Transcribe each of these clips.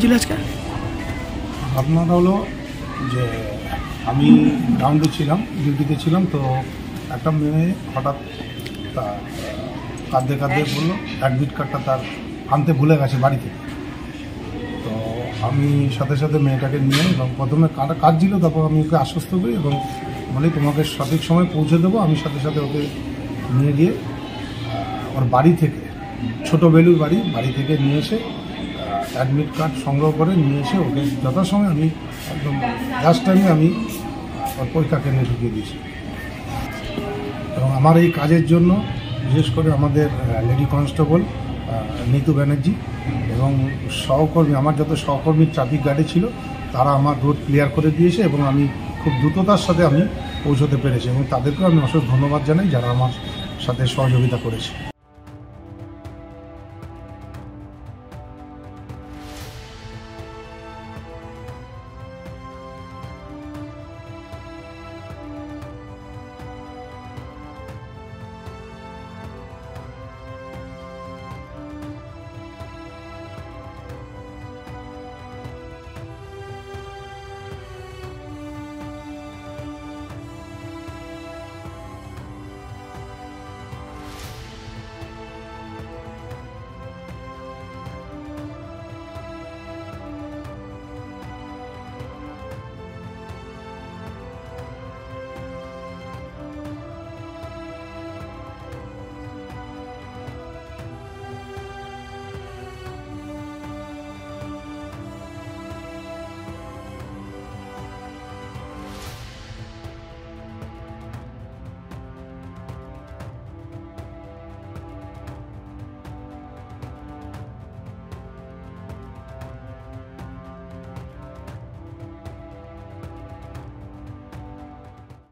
হয়েছিল আজকে? ঘটনাটা হলো যে আমি গ্রাউন্ডে ছিলাম, ডিউটিতে ছিলাম। তো একটা মেয়ে হঠাৎ তার কাঁদতে কাঁদতে বললো অ্যাডমিট কার্ডটা তার আনতে ভুলে গেছে বাড়ি থেকে। তো আমি সাথে সাথে মেয়েটাকে নিয়ে এবং প্রথমে কাঁদছিল, তারপর আমি ওকে আশ্বস্ত করি এবং বলি তোমাকে সঠিক সময় পৌঁছে দেবো। আমি সাথে সাথে ওকে নিয়ে গিয়ে ওর বাড়ি থেকে, ছোটো বেলুর বাড়ি থেকে নিয়ে এসে অ্যাডমিট কার্ড সংগ্রহ করে নিয়ে এসে ওকে যথাসময়ে আমি একদম লাস্ট টাইমে আমি ওর পরীক্ষা কেন্দ্রে ঢুকিয়ে দিয়েছি। এবং আমার এই কাজের জন্য বিশেষ করে আমাদের লেডি কনস্টেবল নিতু ব্যানার্জি এবং সহকর্মী, আমার যত সহকর্মী ট্রাফিক গার্ডে ছিল তারা আমার রোড ক্লিয়ার করে দিয়েছে এবং আমি খুব দ্রুততার সাথে আমি পৌঁছতে পেরেছি এবং তাদেরকেও আমি অসংখ্য ধন্যবাদ জানাই যারা আমার সাথে সহযোগিতা করেছে।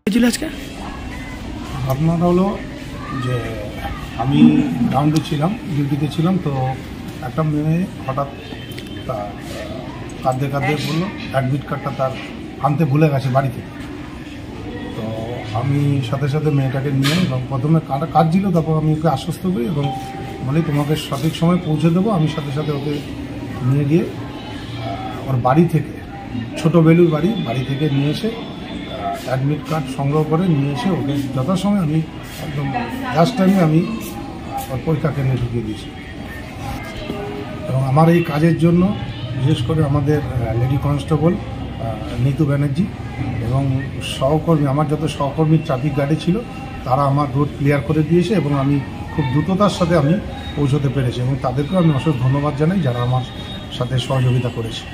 হয়েছিল আজকে? ঘটনাটা হলো যে আমি গ্রাউন্ডে ছিলাম, ডিউটিতে ছিলাম। তো একটা মেয়ে হঠাৎ তার কাঁদতে কাঁদতে বললো অ্যাডমিট কার্ডটা তার আনতে ভুলে গেছে বাড়ি থেকে। তো আমি সাথে সাথে মেয়েটাকে নিয়ে এবং প্রথমে কাঁদছিল, তারপর আমি ওকে আশ্বস্ত করি এবং বলি তোমাকে সঠিক সময় পৌঁছে দেবো। আমি সাথে সাথে ওকে নিয়ে গিয়ে ওর বাড়ি থেকে, ছোটো বেলুর বাড়ি থেকে নিয়ে এসে অ্যাডমিট কার্ড সংগ্রহ করে নিয়ে এসে ওকে যথাসময়ে আমি একদম লাস্ট টাইমে আমি ওর পরীক্ষা কেন্দ্রে ঢুকিয়ে দিয়েছি। এবং আমার এই কাজের জন্য বিশেষ করে আমাদের লেডি কনস্টেবল নিতু ব্যানার্জি এবং সহকর্মী, আমার যত সহকর্মী ট্রাফিক গার্ডে ছিল তারা আমার রোড ক্লিয়ার করে দিয়েছে এবং আমি খুব দ্রুততার সাথে আমি পৌঁছতে পেরেছি এবং তাদেরকেও আমি অসংখ্য ধন্যবাদ জানাই যারা আমার সাথে সহযোগিতা করেছে।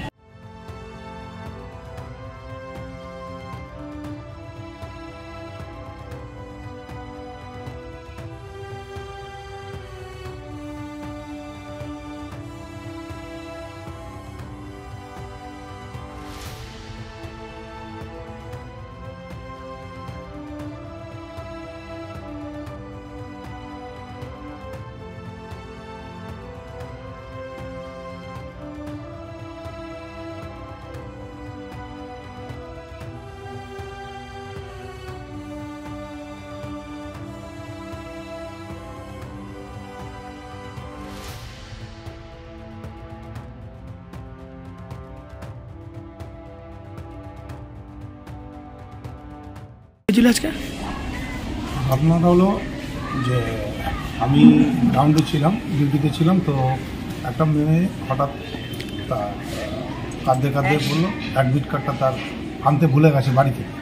হয়েছিল আজকে? ঘটনাটা হলো যে আমি গ্রাউন্ডে ছিলাম, ডিউটিতে ছিলাম। তো একটা মেয়ে হঠাৎ তার কাঁদতে কাঁদতে বললো অ্যাডমিট কার্ডটা তার আনতে ভুলে গেছে বাড়ি থেকে।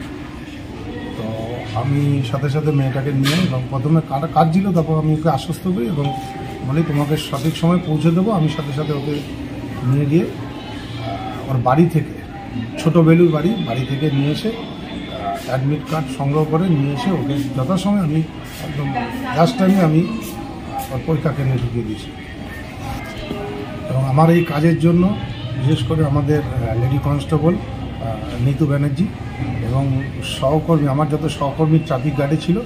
তো আমি সাথে সাথে মেয়েটাকে নিয়ে এবং প্রথমে কাঁদছিল, তারপর আমি ওকে আশ্বস্ত করি এবং বলি তোমাকে সঠিক সময় পৌঁছে দেবো। আমি সাথে সাথে ওকে নিয়ে গিয়ে ওর বাড়ি থেকে, ছোটো বেলুর বাড়ি থেকে নিয়ে এসে অ্যাডমিট কার্ড সংগ্রহ করে নিয়ে এসে ওকে যথাসময়ে আমি একদম লাস্ট টাইমে আমি ওর পরীক্ষা কেন্দ্রে ঢুকিয়ে দিয়েছি। এবং আমার এই কাজের জন্য বিশেষ করে আমাদের লেডি কনস্টেবল নিতু ব্যানার্জি এবং সহকর্মী, আমার যত সহকর্মী ট্রাফিক গার্ডে ছিল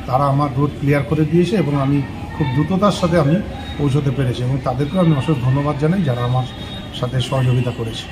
তারা আমার রোড ক্লিয়ার করে দিয়েছে এবং আমি খুব দ্রুততার সাথে আমি পৌঁছতে পেরেছি এবং তাদেরকেও আমি অসংখ্য ধন্যবাদ জানাই যারা আমার সাথে সহযোগিতা করেছে।